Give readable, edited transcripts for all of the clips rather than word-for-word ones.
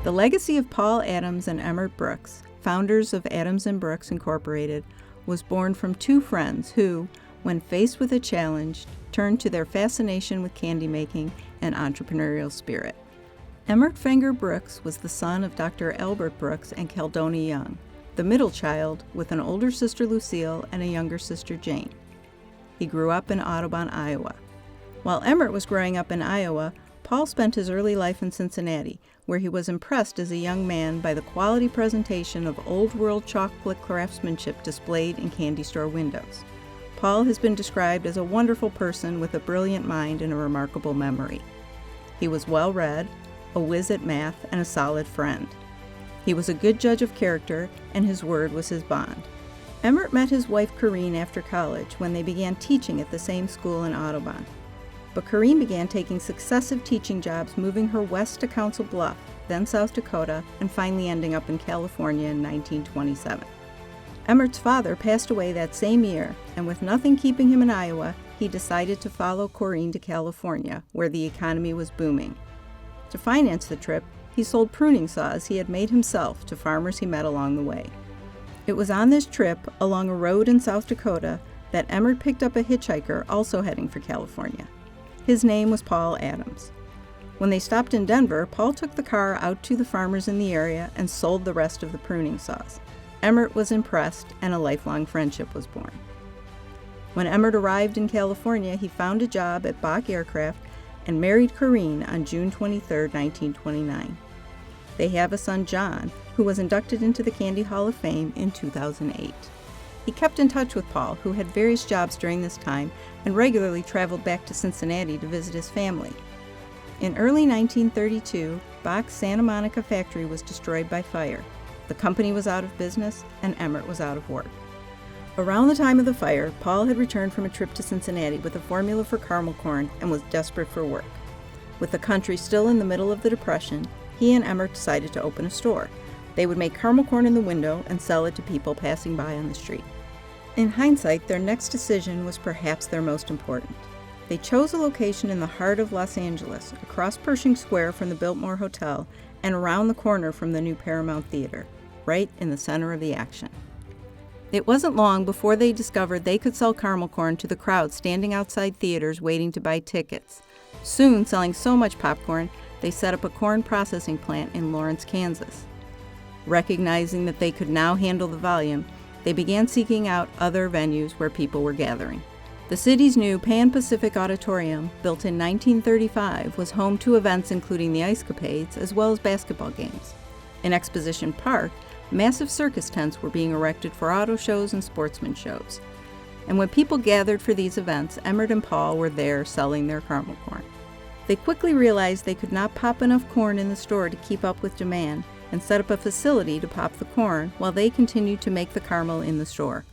The legacy of Paul Adams and Emmert Brooks, founders of Adams and Brooks Incorporated, was born from two friends who, when faced with a challenge, turned to their fascination with candy making and entrepreneurial spirit. Emmert Fenger Brooks was the son of Dr. Albert Brooks and Caledonia Young, the middle child with an older sister Lucille and a younger sister Jane. He grew up in Audubon, Iowa. While Emmert was growing up in Iowa, Paul spent his early life in Cincinnati, where he was impressed as a young man by the quality presentation of old-world chocolate craftsmanship displayed in candy store windows. Paul has been described as a wonderful person with a brilliant mind and a remarkable memory. He was well-read, a whiz at math, and a solid friend. He was a good judge of character, and his word was his bond. Emmert met his wife Corrine after college when they began teaching at the same school in Audubon. But Corrine began taking successive teaching jobs, moving her west to Council Bluff, then South Dakota, and finally ending up in California in 1927. Emmert's father passed away that same year, and with nothing keeping him in Iowa, he decided to follow Corrine to California, where the economy was booming. To finance the trip, he sold pruning saws he had made himself to farmers he met along the way. It was on this trip, along a road in South Dakota, that Emmert picked up a hitchhiker also heading for California. His name was Paul Adams. When they stopped in Denver, Paul took the car out to the farmers in the area and sold the rest of the pruning saws. Emmert was impressed, and a lifelong friendship was born. When Emmert arrived in California, he found a job at Bach Aircraft and married Corrine on June 23, 1929. They have a son, John, who was inducted into the Candy Hall of Fame in 2008. He kept in touch with Paul, who had various jobs during this time and regularly traveled back to Cincinnati to visit his family. In early 1932, Bach's Santa Monica factory was destroyed by fire. The company was out of business, and Emmert was out of work. Around the time of the fire, Paul had returned from a trip to Cincinnati with a formula for caramel corn and was desperate for work. With the country still in the middle of the Depression, he and Emmert decided to open a store. They would make caramel corn in the window and sell it to people passing by on the street. In hindsight, their next decision was perhaps their most important. They chose a location in the heart of Los Angeles, across Pershing Square from the Biltmore Hotel and around the corner from the new Paramount Theater, right in the center of the action. It wasn't long before they discovered they could sell caramel corn to the crowd standing outside theaters waiting to buy tickets. Soon, selling so much popcorn, they set up a corn processing plant in Lawrence, Kansas. Recognizing that they could now handle the volume, they began seeking out other venues where people were gathering. The city's new Pan Pacific Auditorium, built in 1935, was home to events including the Ice Capades as well as basketball games. In Exposition Park, massive circus tents were being erected for auto shows and sportsman shows. And when people gathered for these events, Emmert and Paul were there selling their caramel corn. They quickly realized they could not pop enough corn in the store to keep up with demand, and set up a facility to pop the corn while they continued to make the caramel in the store.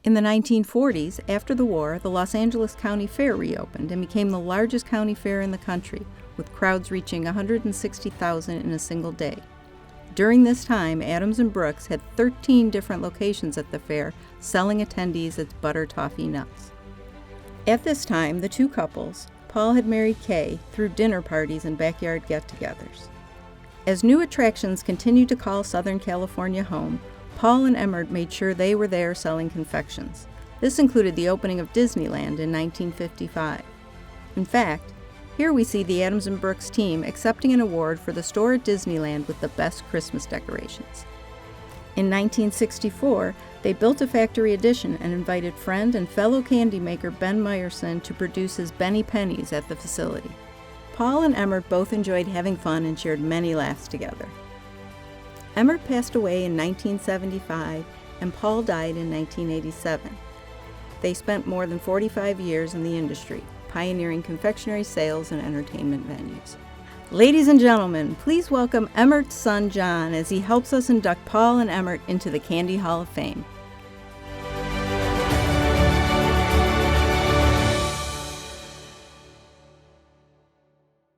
In the 1940s, after the war, the Los Angeles County Fair reopened and became the largest county fair in the country, with crowds reaching 160,000 in a single day. During this time, Adams and Brooks had 13 different locations at the fair, selling attendees its butter toffee nuts. At this time, the two couples, Paul had married Kay, through dinner parties and backyard get-togethers. As new attractions continued to call Southern California home, Paul and Emmert made sure they were there selling confections. This included the opening of Disneyland in 1955. In fact, here we see the Adams and Brooks team accepting an award for the store at Disneyland with the best Christmas decorations. In 1964, they built a factory addition and invited friend and fellow candy maker Ben Meyerson to produce his Benny Pennies at the facility. Paul and Emmert both enjoyed having fun and shared many laughs together. Emmert passed away in 1975, and Paul died in 1987. They spent more than 45 years in the industry, pioneering confectionery sales and entertainment venues. Ladies and gentlemen, please welcome Emmert's son John as he helps us induct Paul and Emmert into the Candy Hall of Fame.